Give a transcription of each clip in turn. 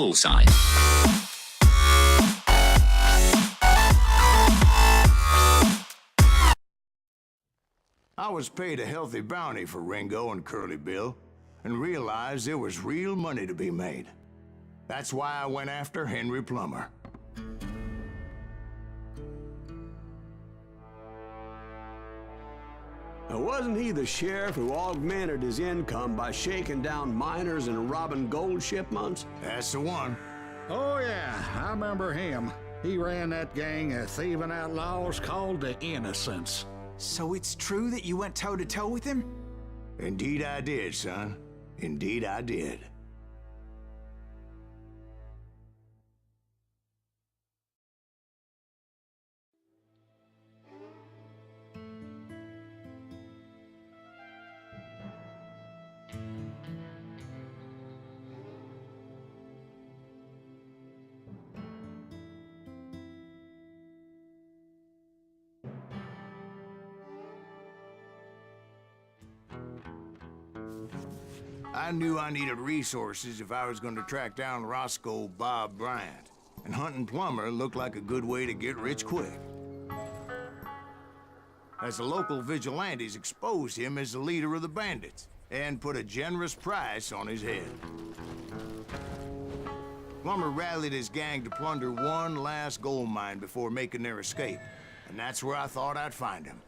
bullseye. I was paid a healthy bounty for Ringo and Curly Bill, and realized there was real money to be made. That's why I went after Henry Plummer. Now, wasn't he the sheriff who augmented his income by shaking down miners and robbing gold shipments? That's the one. Oh, yeah, I remember him. He ran that gang of thieving outlaws called the Innocents. So it's true that you went toe-to-toe with him? Indeed I did, son. Indeed I did. I knew I needed resources if I was going to track down Roscoe Bob Bryant, and hunting Plummer looked like a good way to get rich quick. As the local vigilantes exposed him as the leader of the bandits, and put a generous price on his head. Plummer rallied his gang to plunder one last gold mine before making their escape, and that's where I thought I'd find him.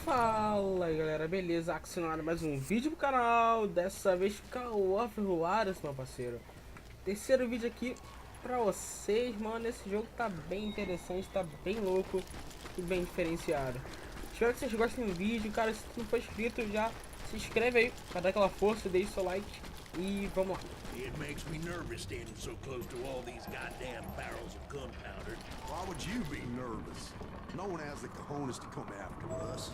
Fala aí galera, beleza? Acionado mais um vídeo pro canal, dessa vez com o Juarez, meu parceiro. Terceiro vídeo aqui pra vocês, mano. Esse jogo tá bem interessante, tá bem louco e bem diferenciado. Espero que vocês gostem do vídeo, cara. Se não for inscrito, já se inscreve aí pra dar aquela força, deixe seu like e vamos lá. It makes me nervous standing so close to all these goddamn barrels of gunpowder. Why would you be nervous? No one has the cojones to come after us.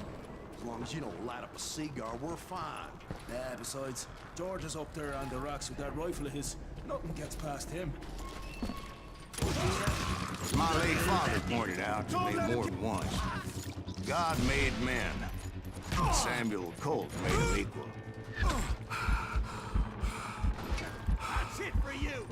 As long as you don't light up a cigar, we're fine. Yeah, besides, George is up there on the rocks with that rifle of his. Nothing gets past him. As my late father pointed out to me more than once, God made men, and Samuel Colt made them equal. That's it for you!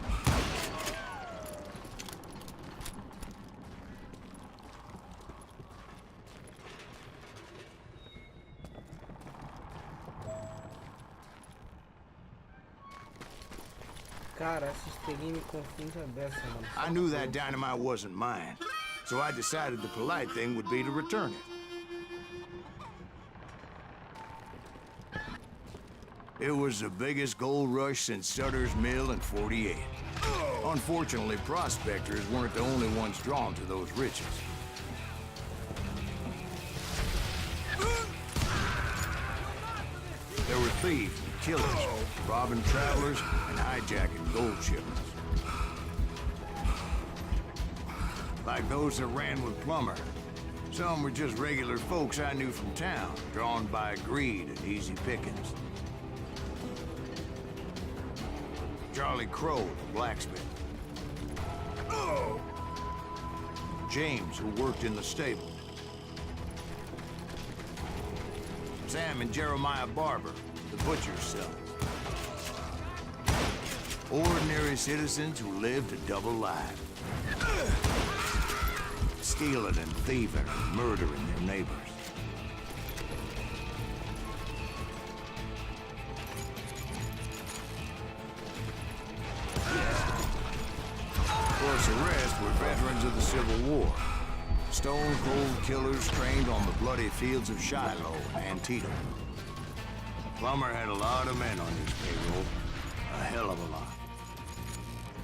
Cara, essa estrelinha me confunde a beça, mano. I knew that dynamite wasn't mine, so I decided the polite thing would be to return it. It was the biggest gold rush since Sutter's Mill in '48. Unfortunately, prospectors weren't the only ones drawn to those riches. There were thieves and killers, robbing travelers and hijacking gold shipments. Like those that ran with Plummer. Some were just regular folks I knew from town, drawn by greed and easy pickings. Charlie Crow, the blacksmith. James, who worked in the stable. Sam and Jeremiah Barber, the butcher's sons. Ordinary citizens who lived a double life. Stealing and thieving and murdering their neighbors. Of course, the rest were veterans of the Civil War. Stone-cold killers trained on the bloody fields of Shiloh and Antietam. Plummer had a lot of men on his payroll. A hell of a lot.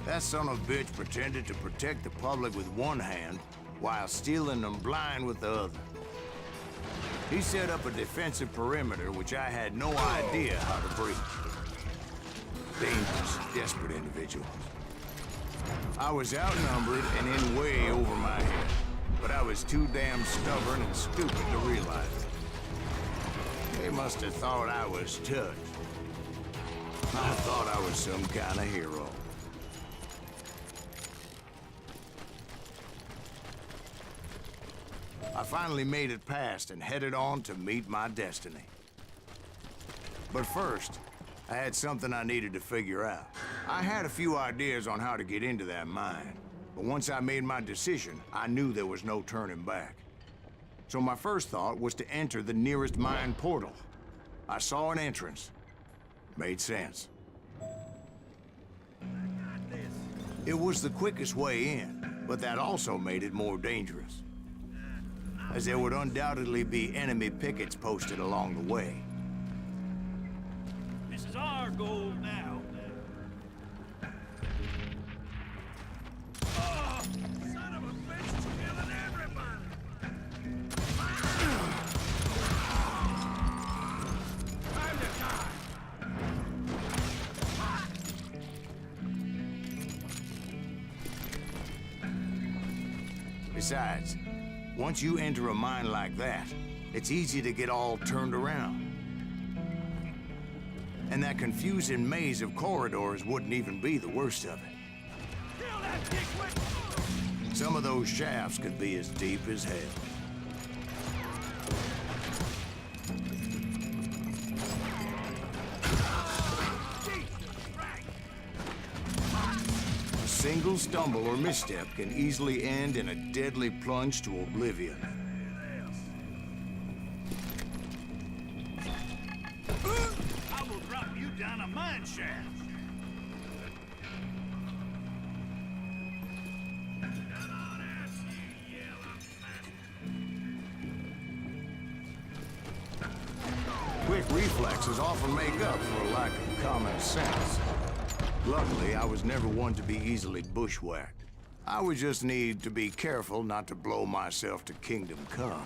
That son of a bitch pretended to protect the public with one hand while stealing them blind with the other. He set up a defensive perimeter which I had no idea how to breach. Dangerous, desperate individuals. I was outnumbered and in way over my head. But I was too damn stubborn and stupid to realize it. They must have thought I was touched. I thought I was some kind of hero. I finally made it past and headed on to meet my destiny. But first, I had something I needed to figure out. I had a few ideas on how to get into that mine, but once I made my decision, I knew there was no turning back. So my first thought was to enter the nearest mine portal. I saw an entrance. Made sense. It was the quickest way in, but that also made it more dangerous, as there would undoubtedly be enemy pickets posted along the way. This is our goal now. Oh, son of a bitch is killing everybody! Time to die! Besides, once you enter a mine like that, it's easy to get all turned around. And that confusing maze of corridors wouldn't even be the worst of it. Kill that dickwit! Some of those shafts could be as deep as hell. A single stumble or misstep can easily end in a deadly plunge to oblivion. I will drop you down a mine shaft. Quick reflexes often make up for a lack of common sense. Luckily, I was never one to be easily bushwhacked. I would just need to be careful not to blow myself to kingdom come.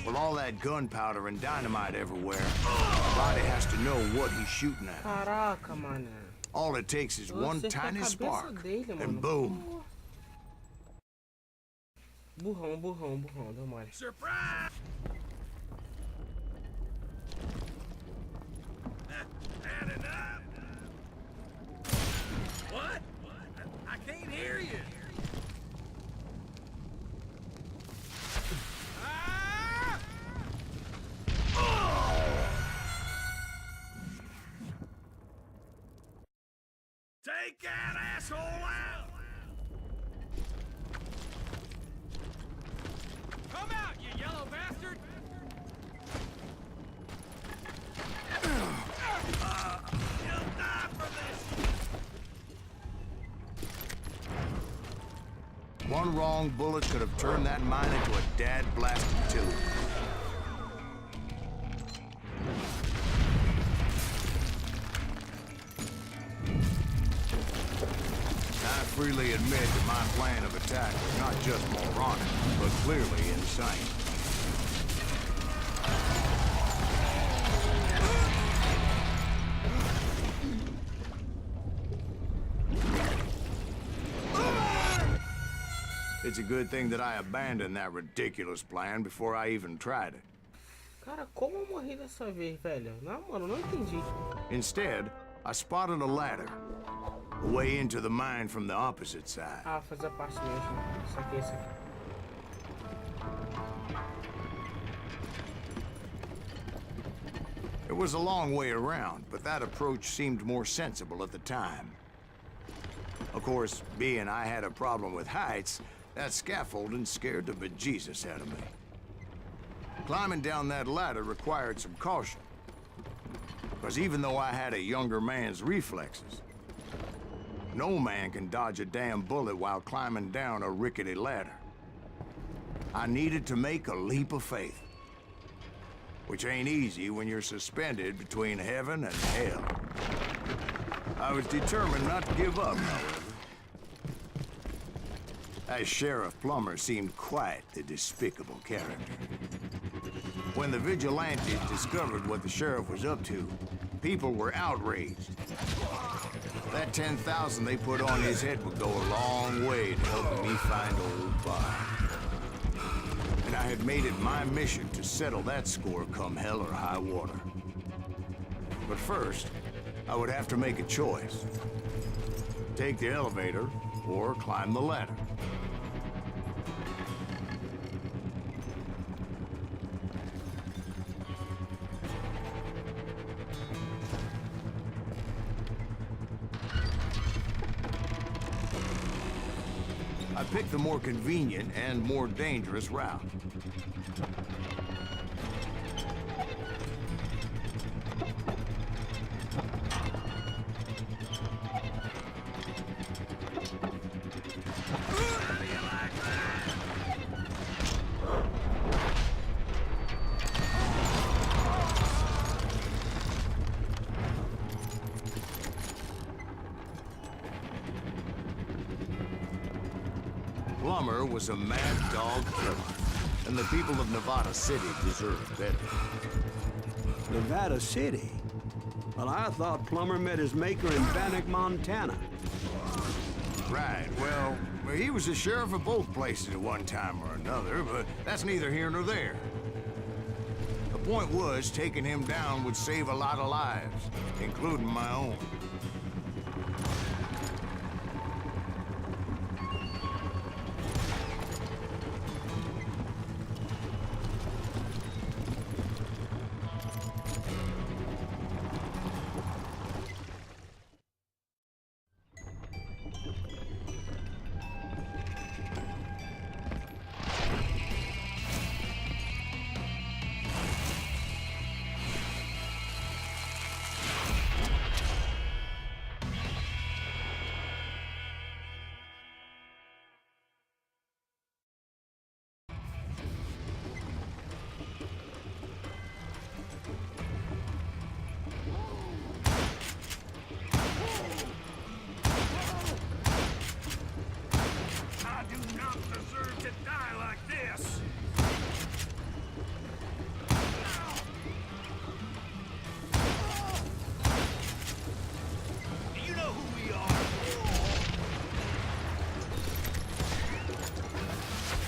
With all that gunpowder and dynamite everywhere, the body has to know what he's shooting at. Caraca, mano. All it takes is one Você tiny tá a cabeça spark, dele, mano. and boom. Burrão, burrão, burrão, deu mole. Surprise! Had enough? What? I can't hear you. Ah! Take that asshole out! Come out, you yellow bastard! You'll die for this! One wrong bullet could have turned that mine into a dad-blasted tube. I freely admit that my plan of attack was not just moronic, but clearly insane. It's a good thing that I abandoned that ridiculous plan before I even tried it. Cara, como eu morri dessa vez, velho? Não, mano, não entendi. Instead, I spotted a ladder, a way into the mine from the opposite side. Ah, fazer parte mesmo. Isso aqui, isso aqui. It was a long way around, but that approach seemed more sensible at the time. Of course, being I had a problem with heights, that scaffolding scared the bejesus out of me. Climbing down that ladder required some caution, because even though I had a younger man's reflexes, no man can dodge a damn bullet while climbing down a rickety ladder. I needed to make a leap of faith, which ain't easy when you're suspended between heaven and hell. I was determined not to give up, however. That Sheriff Plummer seemed quite the despicable character. When the vigilantes discovered what the sheriff was up to, people were outraged. That 10,000 they put on his head would go a long way to helping me find old Bob. And I had made it my mission to settle that score come hell or high water. But first, I would have to make a choice. Take the elevator or climb the ladder. I picked the more convenient and more dangerous route. Plummer was a mad dog killer, and the people of Nevada City deserved better. Nevada City? Well, I thought Plummer met his maker in Bannock, Montana. Right, well, he was the sheriff of both places at one time or another, but that's neither here nor there. The point was, taking him down would save a lot of lives, including my own. I do not deserve to die like this. Do you know who we are?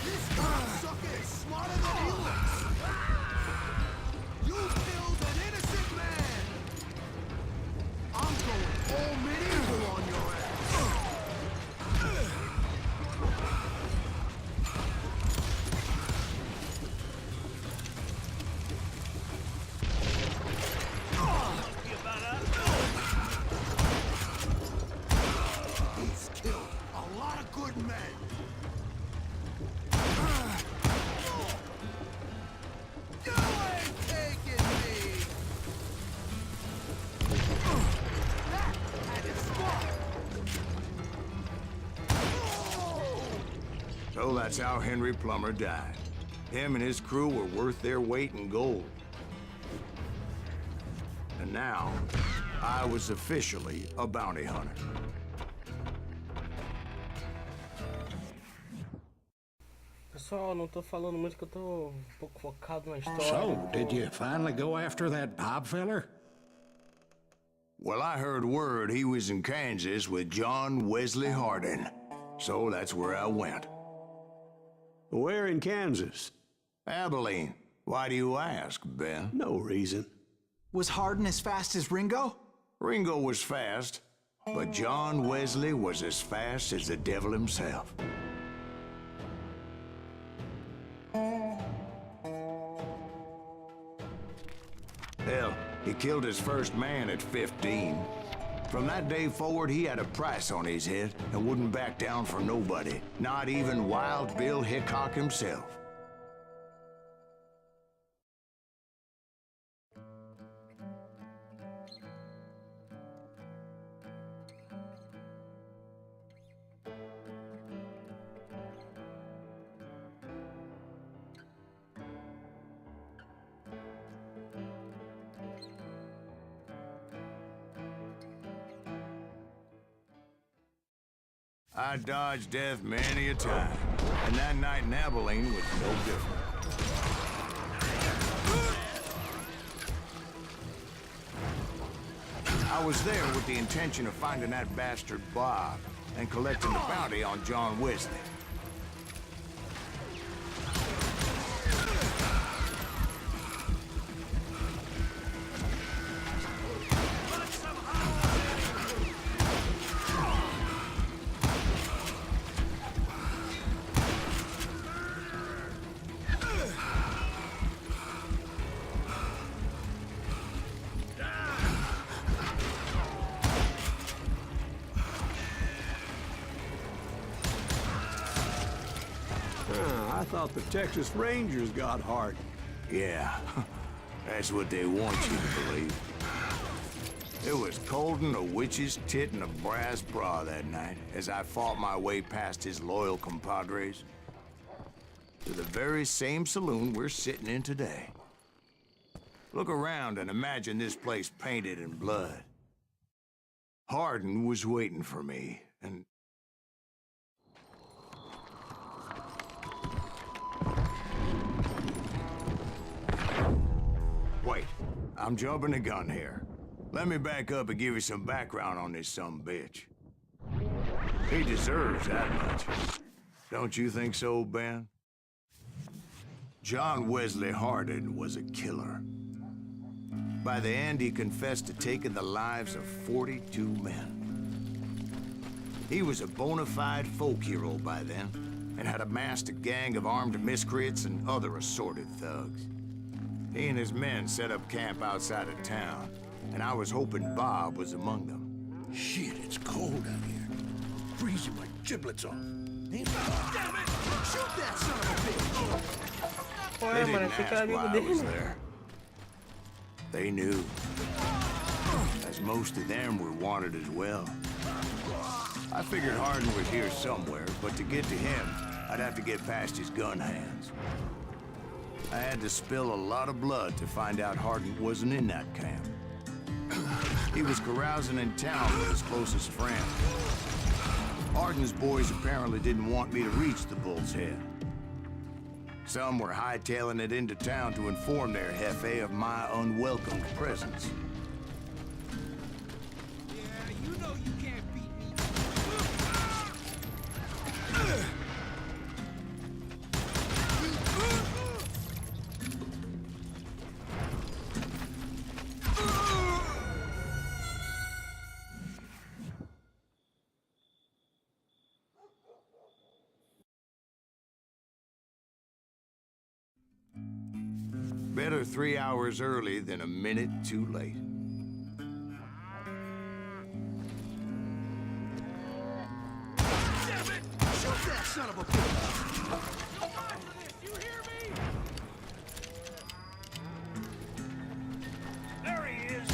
This cocksucker is smarter than he looks. You killed an innocent man. I'm going all medieval on your ass. He's killed a lot of good men. You ain't taking me. That had his spot. So that's how Henry Plummer died. Him and his crew were worth their weight in gold. And now, I was officially a bounty hunter. Pessoal, não tô falando muito que eu tô um pouco focado na história. So, did you finally go after that Bob feller? Well, I heard word he was in Kansas with John Wesley Hardin. So that's where I went. Where in Kansas? Abilene. Why do you ask, Ben? No reason. Was Hardin as fast as Ringo? Ringo was fast, but John Wesley was as fast as the devil himself. Hell, he killed his first man at 15. From that day forward, he had a price on his head and wouldn't back down for nobody, not even Wild Bill Hickok himself. I dodged death many a time, and that night in Abilene was no different. I was there with the intention of finding that bastard Bob and collecting the bounty on John Wesley. out the Texas Rangers got Hardin. Yeah, that's what they want you to believe. It was cold and a witch's tit and a brass bra that night as I fought my way past his loyal compadres to the very same saloon we're sitting in today. Look around and imagine this place painted in blood. Hardin was waiting for me, and... Wait, I'm jumping the gun here. Let me back up and give you some background on this sumbitch. He deserves that much. Don't you think so, Ben? John Wesley Hardin was a killer. By the end, he confessed to taking the lives of 42 men. He was a bona fide folk hero by then, and had amassed a gang of armed miscreants and other assorted thugs. He and his men set up camp outside of town, and I was hoping Bob was among them. Shit, it's cold out here. Freezing my giblets off. Damn it! Shoot that son of a bitch! Ué, They mano, didn't achei que era ask amigo why I was dele. there. They knew. As most of them were wanted as well. I figured Hardin was here somewhere, but to get to him, I'd have to get past his gun hands. I had to spill a lot of blood to find out Hardin wasn't in that camp. He was carousing in town with his closest friend. Hardin's boys apparently didn't want me to reach the Bull's Head. Some were hightailing it into town to inform their jefe of my unwelcome presence. Yeah, you know you can't beat me. Better 3 hours early than a minute too late. Damn it! Shoot that son of a bitch! You hear me? There he is.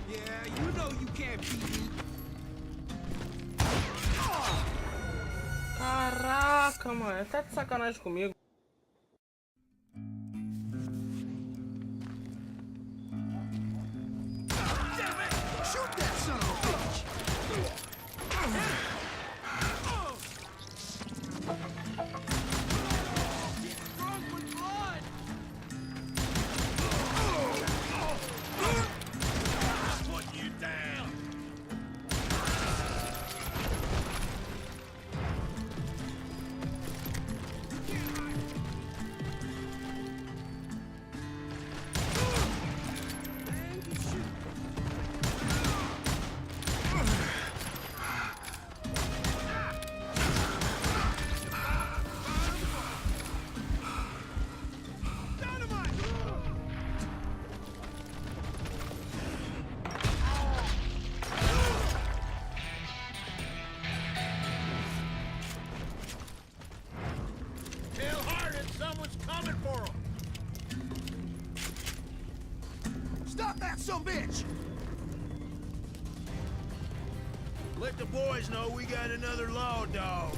Yeah, you know you can't beat me. Caraca, mano, tá de sacanagem comigo. Damn it! Shoot that son of a bitch! Drunk with blood! Put you down. Tell Hardin someone's coming for him. Stop that son bitch! Let the boys know we got another law dog.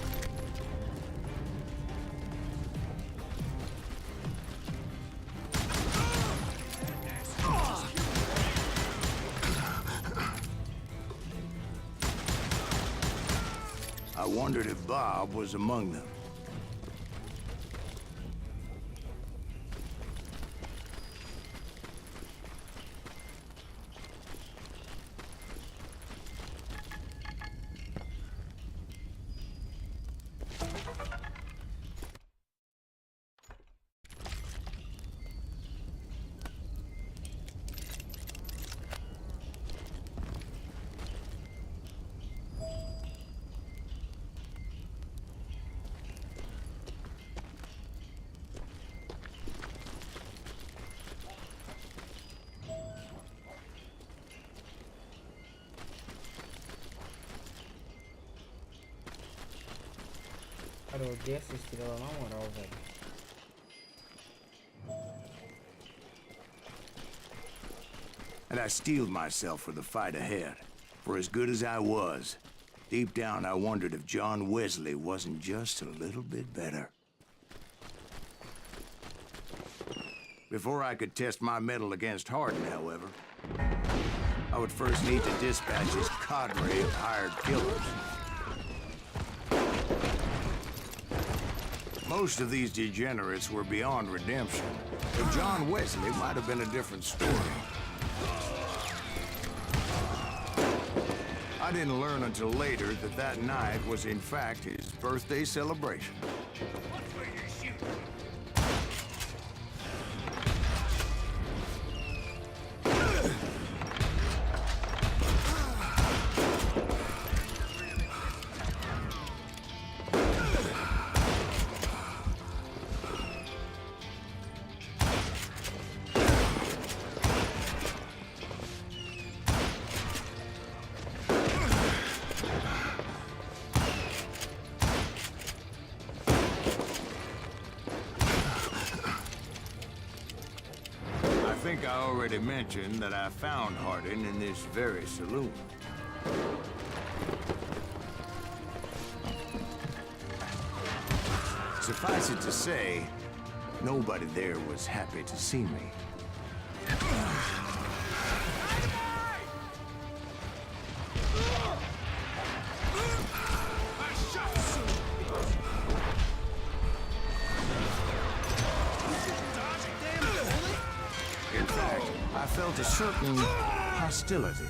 I wondered if Bob was among them. Cara, eu odeio essa estrela na moral, velho. And I steeled myself for the fight ahead. For as good as I was, deep down I wondered if John Wesley wasn't just a little bit better. Before I could test my mettle against Hardin, however, I would first need to dispatch his cadre of hired killers. Most of these degenerates were beyond redemption, but John Wesley might have been a different story. I didn't learn until later that that night was in fact his birthday celebration. I think I already mentioned that I found Hardin in this very saloon. Suffice it to say, nobody there was happy to see me. In fact, I felt a certain hostility.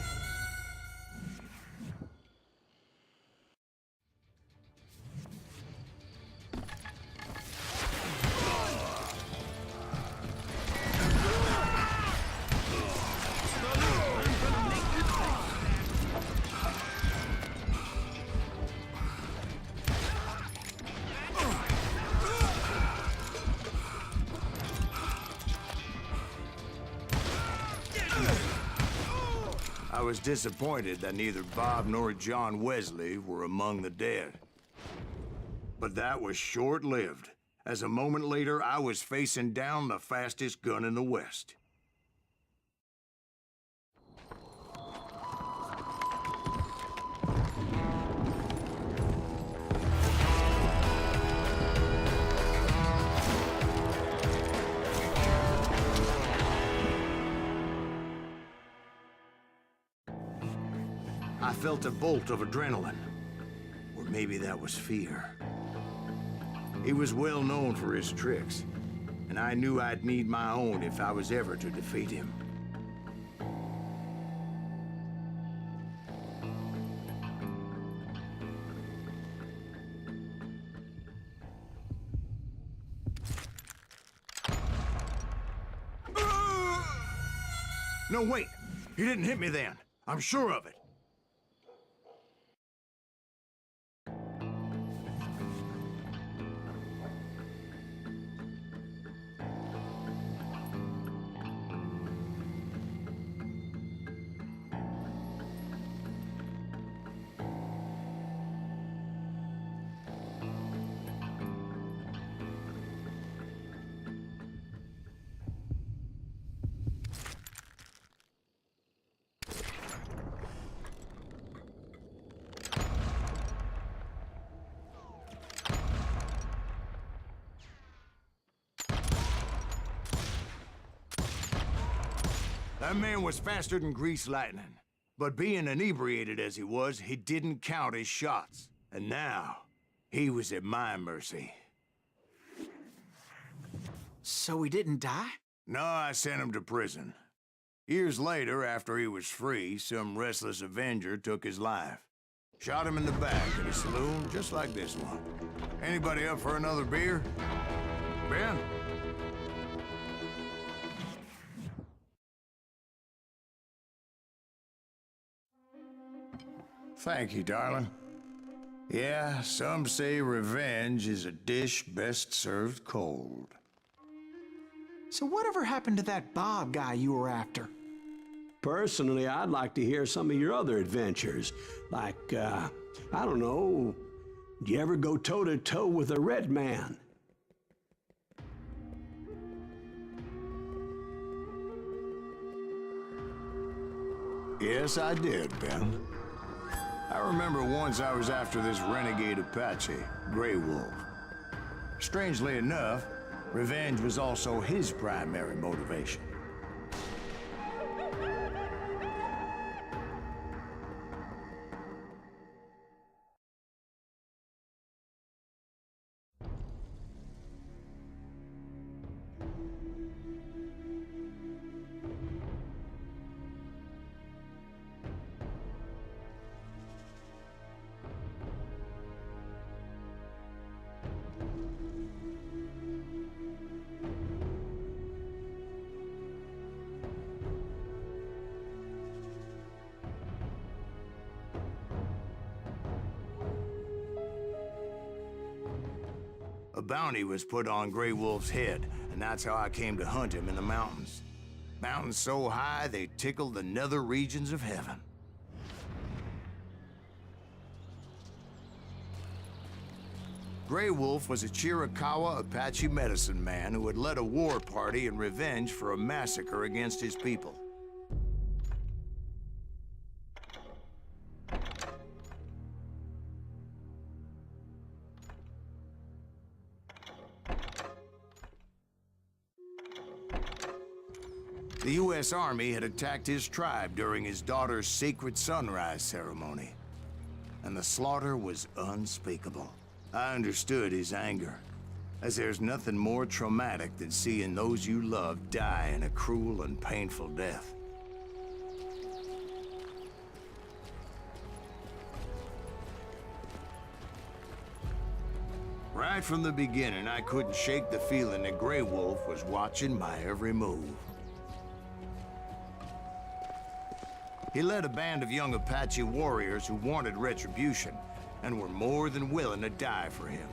I was disappointed that neither Bob nor John Wesley were among the dead. But that was short-lived, as a moment later I was facing down the fastest gun in the West. I felt a bolt of adrenaline, or maybe that was fear. He was well known for his tricks, and I knew I'd need my own if I was ever to defeat him. No, wait! He didn't hit me then. I'm sure of it. That man was faster than greased lightning. But being inebriated as he was, he didn't count his shots. And now, he was at my mercy. So he didn't die? No, I sent him to prison. Years later, after he was free, some restless avenger took his life. Shot him in the back at a saloon just like this one. Anybody up for another beer? Ben? Thank you, darling. Yeah, some say revenge is a dish best served cold. So whatever happened to that Bob guy you were after? Personally, I'd like to hear some of your other adventures. Like, I don't know, Do you ever go toe-to-toe with a red man? Yes, I did, Ben. I remember once I was after this renegade Apache, Grey Wolf. Strangely enough, revenge was also his primary motivation. A bounty was put on Grey Wolf's head, and that's how I came to hunt him in the mountains. Mountains so high they tickled the nether regions of heaven. Grey Wolf was a Chiricahua Apache medicine man who had led a war party in revenge for a massacre against his people. The U.S. Army had attacked his tribe during his daughter's sacred sunrise ceremony, and the slaughter was unspeakable. I understood his anger, as there's nothing more traumatic than seeing those you love die in a cruel and painful death. Right from the beginning, I couldn't shake the feeling that Grey Wolf was watching my every move. He led a band of young Apache warriors who wanted retribution and were more than willing to die for him.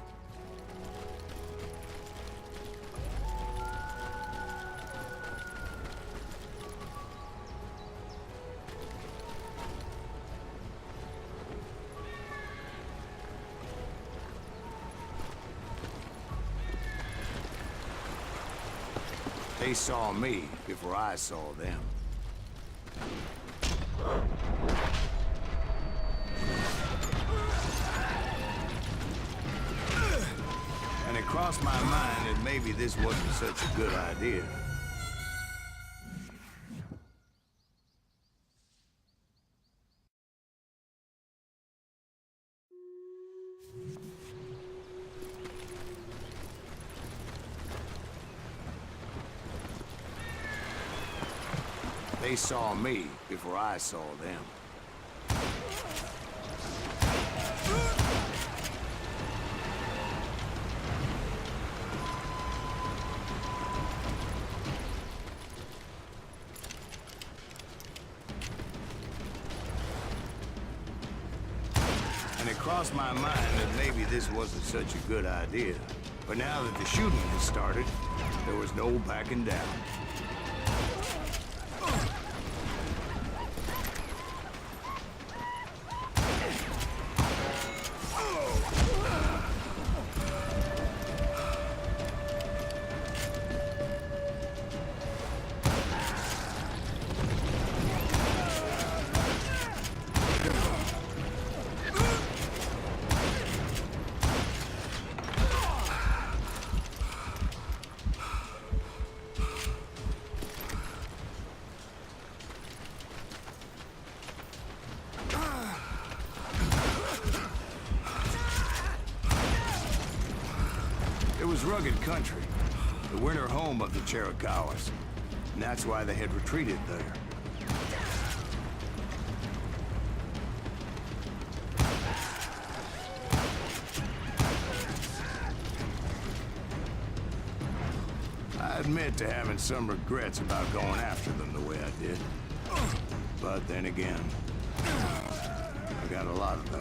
They saw me before I saw them. And it crossed my mind that maybe this wasn't such a good idea. They saw me before I saw them. And it crossed my mind that maybe this wasn't such a good idea. But now that the shooting had started, there was no backing down. It was rugged country, the winter home of the Chiricahuas, and that's why they had retreated there. I admit to having some regrets about going after them the way I did. But then again, I got a lot of those.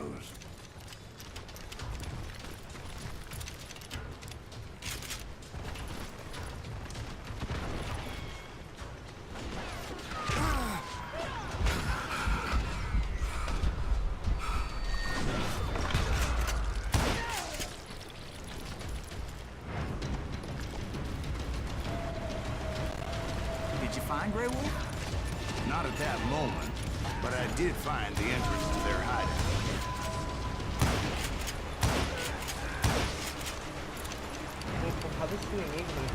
Did you find Grey Wolf? Not at that moment, but I did find the entrance to their hideout. Tem porrada de inimigo, né?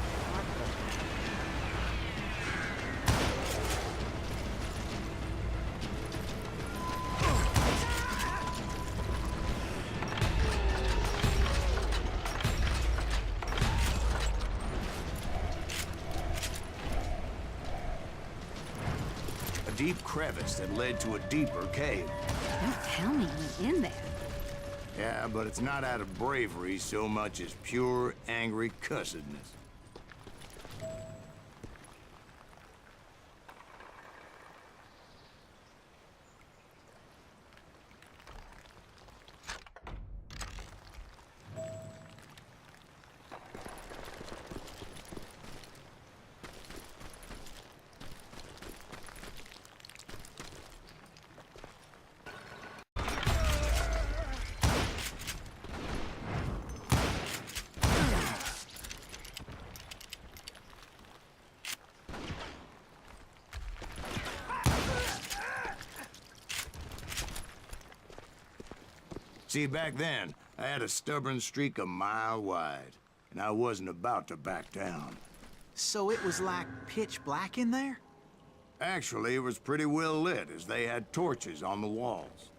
A deep crevice that led to a deeper cave. Don't tell me you went in there. Yeah, but it's not out of bravery so much as pure, angry cussedness. See, back then, I had a stubborn streak a mile wide, and I wasn't about to back down. So it was like pitch black in there? Actually, it was pretty well lit, as they had torches on the walls.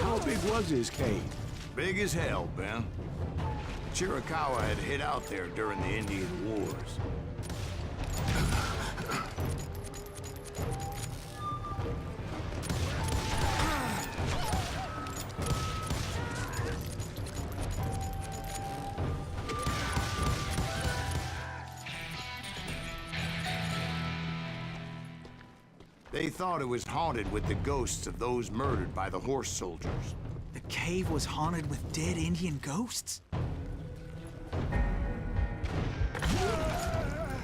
How big was his cave? Big as hell, Ben. Chiricahua had hid out there during the Indian Wars. They thought it was haunted with the ghosts of those murdered by the horse soldiers. The cave was haunted with dead Indian ghosts?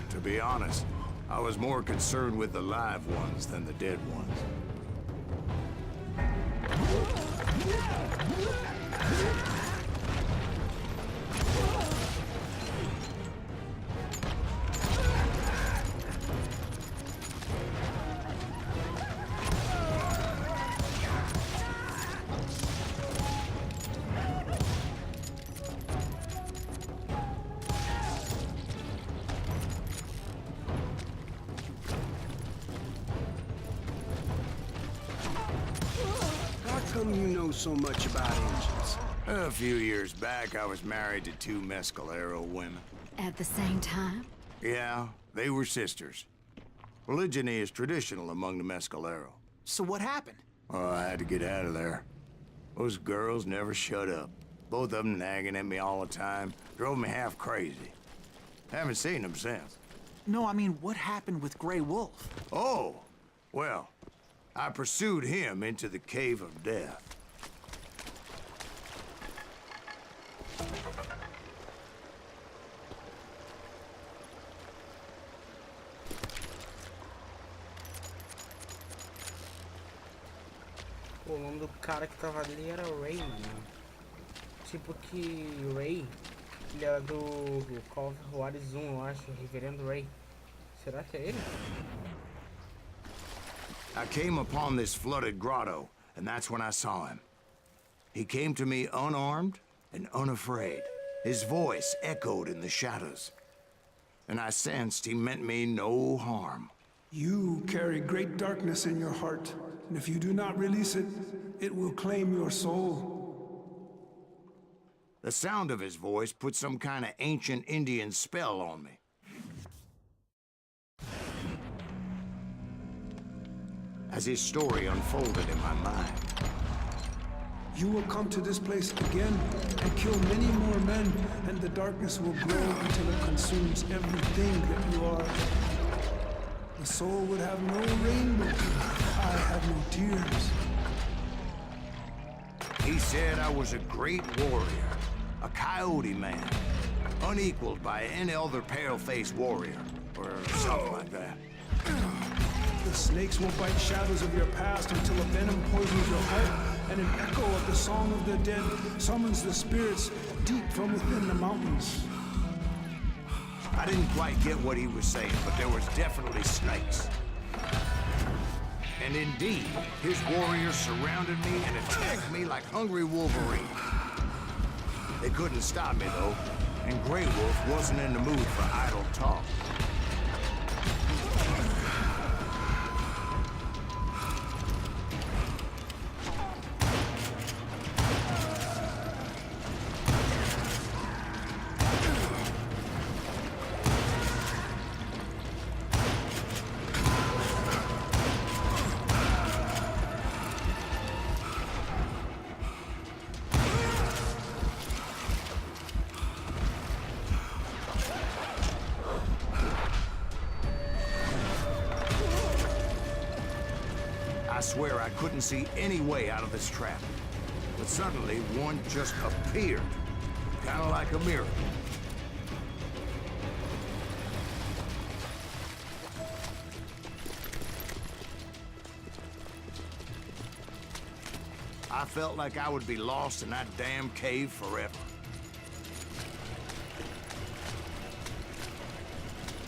To be honest, I was more concerned with the live ones than the dead ones. How come you know so much about engines? A few years back, I was married to two Mescalero women. At the same time? Yeah, they were sisters. Polygyny is traditional among the Mescalero. So what happened? Oh, I had to get out of there. Those girls never shut up. Both of them nagging at me all the time. Drove me half crazy. Haven't seen them since. No, I mean, what happened with Grey Wolf? Oh, well, I pursued him into the Cave of Death. O nome do cara que tava ali era Ray, né? Tipo que Ray, ele era do Juarez 1, eu acho, Reverendo Ray. Será que é ele? I came upon this flooded grotto and that's when I saw him. He came to me unarmed and unafraid. His voice echoed in the shadows, and I sensed he meant me no harm. You carry great darkness in your heart, and if you do not release it, it will claim your soul. The sound of his voice put some kind of ancient Indian spell on me. As his story unfolded in my mind, You will come to this place again and kill many more men, and the darkness will grow until it consumes everything that you are. The soul would have no rainbow. I have no tears. he said I was a great warrior, a coyote man, unequaled by any other pale-faced warrior, or something like that. The snakes will bite shadows of your past until a venom poisons your heart, and an echo of the song of the dead summons the spirits deep from within the mountains. I didn't quite get what he was saying, but there was definitely snakes. And indeed, his warriors surrounded me and attacked me like hungry wolverines. They couldn't stop me, though, and Grey Wolf wasn't in the mood for idle talk. I swear I couldn't see any way out of this trap. But suddenly, one just appeared. Kind of like a miracle. I felt like I would be lost in that damn cave forever.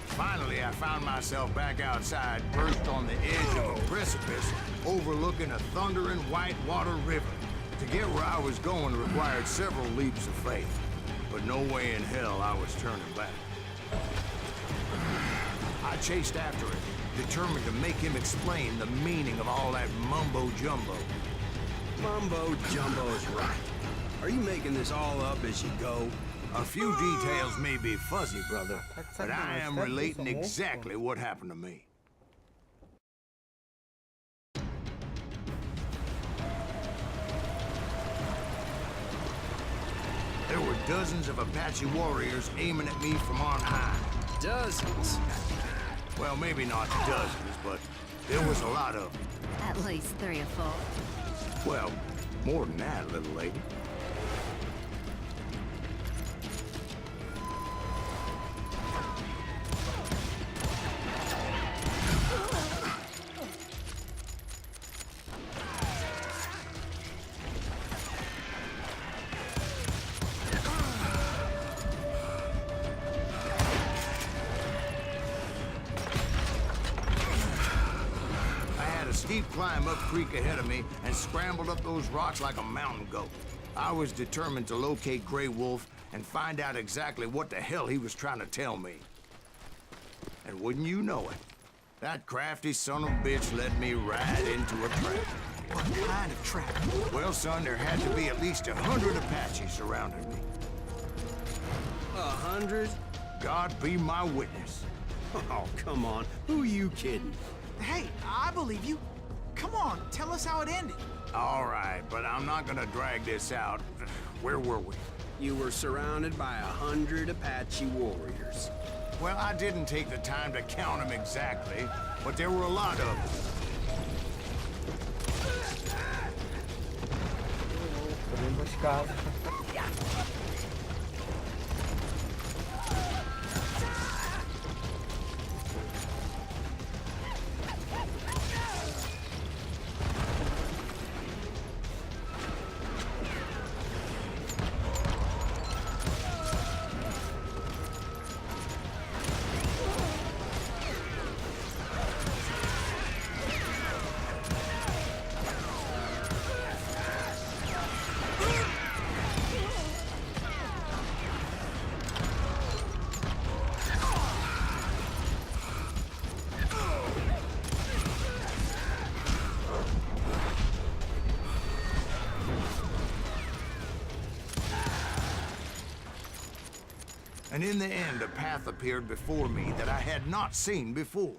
Finally, I found myself back outside, perched on the edge of a precipice, overlooking a thundering white-water river. To get where I was going required several leaps of faith, but no way in hell I was turning back. I chased after it, determined to make him explain the meaning of all that mumbo-jumbo. Mumbo-jumbo is right. Are you making this all up as you go? A few details may be fuzzy, brother, but I am relating exactly what happened to me. There were dozens of Apache warriors aiming at me from on high. Dozens? Well, maybe not dozens, but there was a lot of them. At least 3 or 4. Well, more than that, little lady. Steep climb up creek ahead of me and scrambled up those rocks like a mountain goat. I was determined to locate Grey Wolf and find out exactly what the hell he was trying to tell me. And wouldn't you know it, that crafty son of a bitch led me right into a trap. What kind of trap? Well, son, there had to be at least 100 Apaches surrounding me. 100? God be my witness. Oh, come on. Who are you kidding? Hey, I believe you. Come on, tell us how it ended. All right, but I'm not gonna drag this out. Where were we? You were surrounded by 100 Apache warriors. Well, I didn't take the time to count them exactly, but there were a lot of them. And in the end, a path appeared before me that I had not seen before.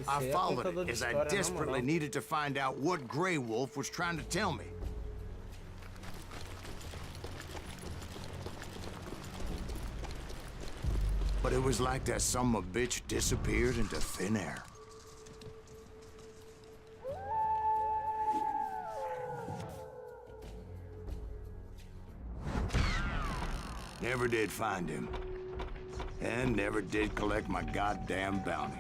I followed it as I desperately needed to find out what Grey Wolf was trying to tell me. But it was like that son of a bitch disappeared into thin air. Never did find him. And never did collect my goddamn bounty.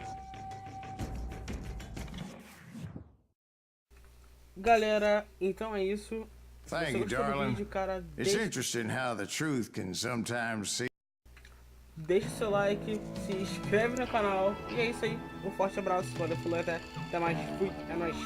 Galera, então é isso. Thank you, darling. It's interesting how the truth can sometimes see. Deixa seu like, se inscreve no canal. E é isso aí. Um forte abraço. Valeu, falou, até mais. Fui, é nóis.